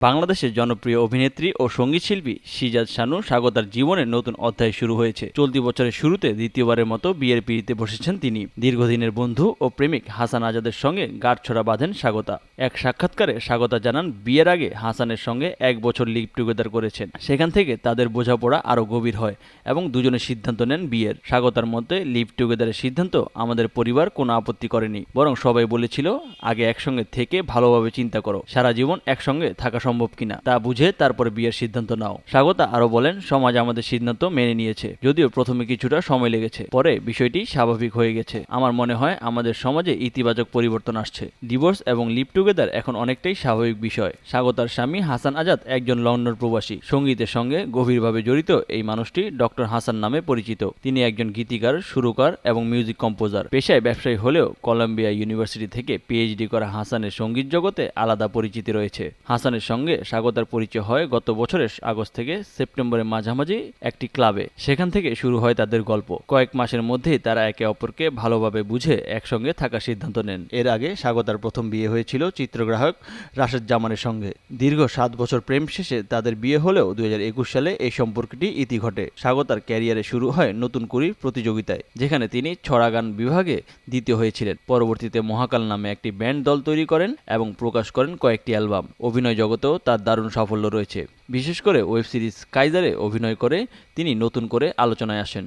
বাংলাদেশের জনপ্রিয় অভিনেত্রী ও সঙ্গীতশিল্পী শিজাত শানু স্বাগতার জীবনের নতুন অধ্যায় শুরু হয়েছে। চলতি বছরের শুরুতে দ্বিতীয়বারের মতো বিয়ের পিঁড়িতে বসেছেন তিনি। দীর্ঘদিনের বন্ধু ও প্রেমিক হাসান আজাদের সঙ্গে গাঁটছড়া বাঁধেন স্বাগতা। এক সাক্ষাৎকারে স্বাগতা জানান, বিয়ের আগে হাসানের সঙ্গে 1 বছর লিভ টুগেদার করেছেন। সেখান থেকে তাদের বোঝাপড়া আরও গভীর হয় এবং দুজনে সিদ্ধান্ত নেন বিয়ের। স্বাগতার মতে, লিভ টুগেদারের সিদ্ধান্ত আমাদের পরিবার কোনো আপত্তি করেনি, বরং সবাই বলেছিল আগে একসঙ্গে থেকে ভালোভাবে চিন্তা করো, সারা জীবন একসঙ্গে থাকা সম্ভব কিনা তা বুঝে তারপরে বিয়ের সিদ্ধান্ত নাও। স্বাগতা আরো বলেন, সমাজ আমাদের সিদ্ধান্ত মেনে নিয়েছে, যদিও প্রথমে কিছুটা সময় লেগেছে, পরে বিষয়টি স্বাভাবিক হয়ে গেছে। আমার মনে হয় আমাদের সমাজে ইতিবাচক পরিবর্তন আসছে। ডিভোর্স এবং লিভ টুগেদার এখন অনেকটাই স্বাভাবিক বিষয়। স্বাগতার স্বামী হাসান আজাদ একজন লন্ডন প্রবাসী। সঙ্গীতের সঙ্গে গভীরভাবে জড়িত এই মানুষটি ডক্টর হাসান নামে পরিচিত। তিনি একজন গীতিকার, সুরকার এবং মিউজিক কম্পোজার। পেশায় ব্যবসায়ী হলেও কলম্বিয়া ইউনিভার্সিটি থেকে পিএইচডি করা হাসানের সঙ্গীত জগতে আলাদা পরিচিতি রয়েছে। হাসানের সঙ্গে স্বাগতার পরিচয় হয় গত বছরের আগস্ট থেকে সেপ্টেম্বরের মাঝামাঝি একটি ক্লাবে। সেখান থেকে শুরু হয় তাদের গল্প। কয়েক মাসের মধ্যেই তারা একে অপরকে ভালোভাবে বুঝে একসঙ্গে থাকার সিদ্ধান্ত নেন। এর আগে স্বাগতার প্রথম বিয়ে হয়েছিল চিত্রগ্রাহক রাশেদ জামানের সঙ্গে। দীর্ঘ 7 বছর প্রেম শেষে তাদের বিয়ে হলেও 2021 সালে এই সম্পর্কটি ইতি ঘটে। স্বাগতার ক্যারিয়ারে শুরু হয় নতুন কুড়ির প্রতিযোগিতায়, যেখানে তিনি ছড়া গান বিভাগে দ্বিতীয় হয়েছিলেন। পরবর্তীতে মহাকাল নামে একটি ব্যান্ড দল তৈরি করেন এবং প্রকাশ করেন কয়েকটি অ্যালবাম। অভিনয় জগতেও তার দারুণ সাফল্য রয়েছে। বিশেষ করে ওয়েব সিরিজ কাইজারে অভিনয় করে তিনি নতুন করে আলোচনায় আসেন।